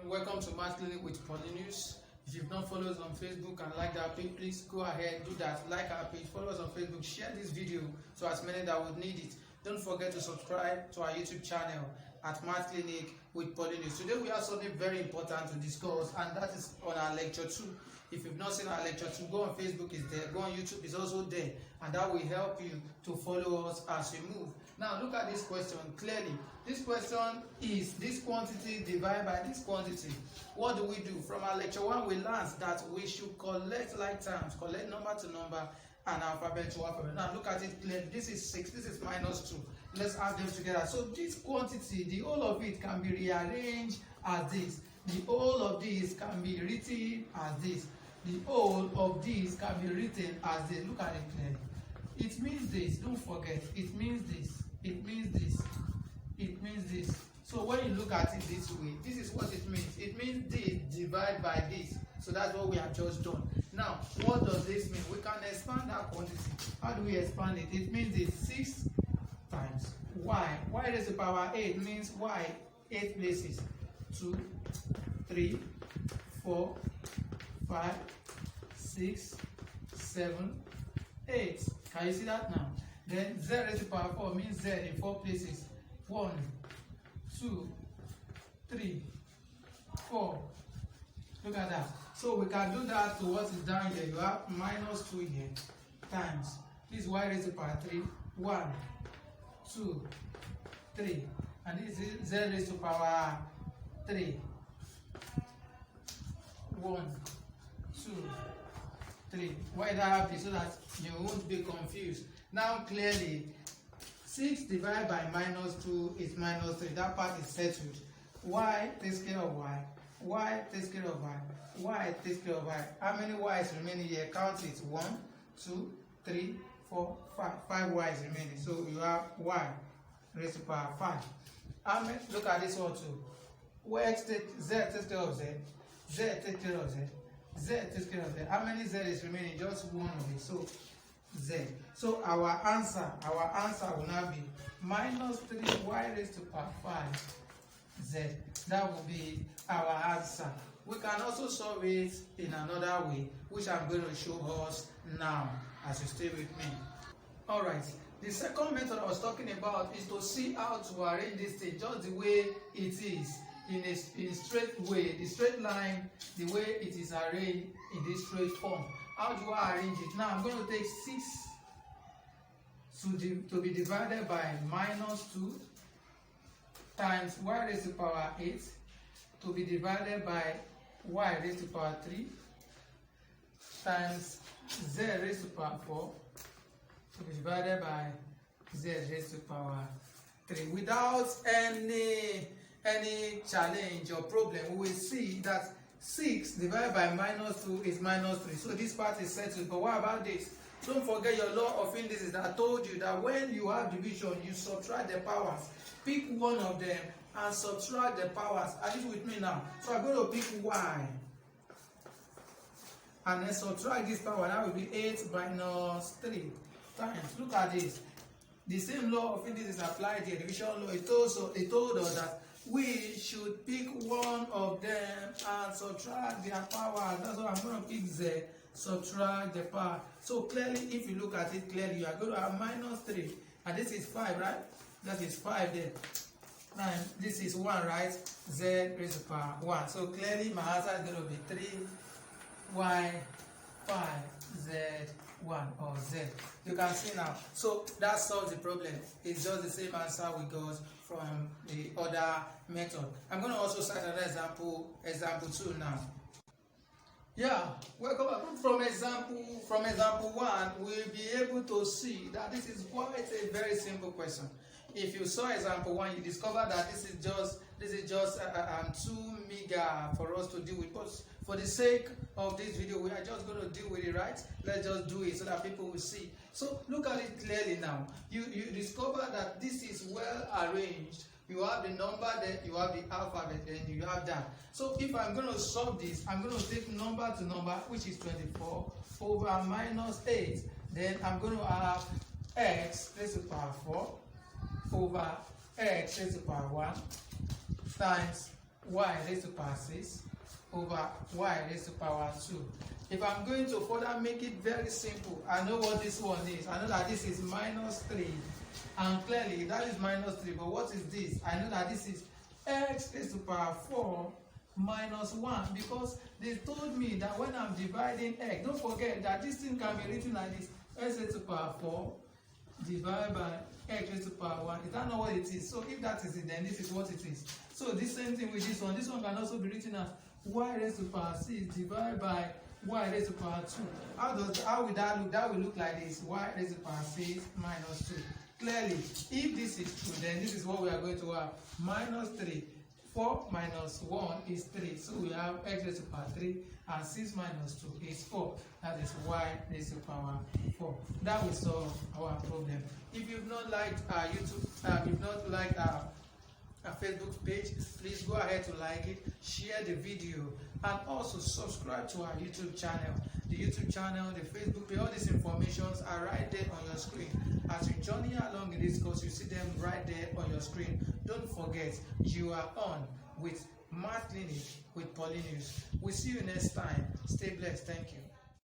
Welcome to Math Clinic with News. If you've not followed us on Facebook and liked our page, please go ahead, do that. Like our page, follow us on Facebook, share this video to as many that would need it. Don't forget to subscribe to our YouTube channel at Math Clinic with News. Today we have something very important to discuss, and that is on our lecture 2. If you've not seen our lecture 2, go on Facebook, it's there. Go on YouTube, it's also there, and that will help you to follow us as we move. Now look at this question clearly. This question is this quantity divided by this quantity. What do we do? From our lecture 1, we learned that we should collect like terms, collect number to number and alphabet to alphabet. Now look at it clearly. This is 6, this is minus 2. Let's add them together. So this quantity, the whole of it can be rearranged as this. The whole of this can be written as this. The whole of this can be written as this. Look at it clearly. It means this. Don't forget. It means this. It means this. It means this. So when you look at it this way, this is what it means. It means this divided by this. So that's what we have just done. Now, what does this mean? We can expand that quantity. How do we expand it? It means it's 6 times y. Y raised to the power 8 means y 8 places. 2, 3, 4, 5, 6, 7, 8. Can you see that now? Then z raised to the power 4 means z in 4 places. 1, 2, 3, 4. Look at that. So we can do that to what is down here. You have minus 2 here times this y raised to the power 3. 1, 2, 3. And this is z raised to the power 3. 1, 2, 3. Why did I have this? So that you won't be confused. Now clearly 6 divided by minus 2 is minus 3. That part is settled. Y takes care of y. Y takes care of y. Y takes care of y. How many y's remaining here? Count it. 1, 2, 3, 4, 5. 5 y's remaining. So you have y raised to the power 5. Look at this one too. Z takes care of z. Z takes care of z. Z takes care of z. How many z is remaining? Just one of it. So z. So our answer will now be minus 3y raised to the power 5 z. That will be our answer. We can also solve it in another way, which I'm going to show us now as you stay with me. Alright, the second method I was talking about is to see how to arrange this thing just the way it is, in a straight way, the straight line, the way it is arranged in this straight form. How do I arrange it? Now I'm going to take 6 to be divided by minus 2 times y raised to the power 8 to be divided by y raised to the power 3 times z raised to the power 4 to be divided by z raised to the power 3. Without any challenge or problem, we will see that 6 divided by minus 2 is minus 3. So this part is settled. But what about this? Don't forget your law of indices that told you that when you have division, you subtract the powers. Pick one of them and subtract the powers. Are you with me now? So I'm going to pick y. And then subtract this power. That will be 8 minus 3 times. Look at this. The same law of indices applied here. Division law. It told us that we should pick one of them and subtract their powers. That's why I'm going to pick z. Subtract the power. So clearly, if you look at it clearly, you are going to have minus 3. And this is 5, right? That is 5 there. And this is 1, right? Z raised to the power 1. So clearly, my answer is going to be 3y 5 z 1 or z. You can see now. So that solves the problem. It's just the same answer we got from the other method. I'm going to also cite another example 2 now. Yeah, welcome back. From example 1, we'll be able to see that this is quite a very simple question. If you saw example 1, you discover that this is just too meager for us to deal with. But for the sake of this video, we are just going to deal with it, right? Let's just do it so that people will see. So look at it clearly now. You discover that this is well arranged. You have the number, then you have the alphabet, then you have that. So if I'm going to solve this, I'm going to take number to number, which is 24, over minus 8. Then I'm going to have x raised to the power 4 over x raised to the power 1 times y raised to power 6 over y raised to power 2. If I'm going to further make it very simple, I know what this one is. I know that this is minus 3. And clearly, that is minus 3. But what is this? I know that this is x raised to power 4 minus 1. Because they told me that when I'm dividing x, don't forget that this thing can be written like this. X raised to power 4 divided by x raised to power 1. Is that not what it is? So if that is it, then this is what it is. So the same thing with this one. This one can also be written as y raised to power 6 divided by y raised to power 2. How will that look? That will look like this: y raised to power 6 minus 2. Clearly, if this is true, then this is what we are going to have: minus 3. 4 minus 1 is 3. So we have x raised to power 3, and 6 minus 2 is 4. That is y raised to power 4. That will solve our problem. If you've not liked our YouTube, you've not liked our Facebook page, please go ahead to like it, share the video, and also subscribe to our YouTube channel. The YouTube channel, the Facebook page, all these informations are right there on your screen. As you journey along in this course, you see them right there on your screen. Don't forget, you are on with Math Clinic with Paulinus. We'll see you next time. Stay blessed. Thank you.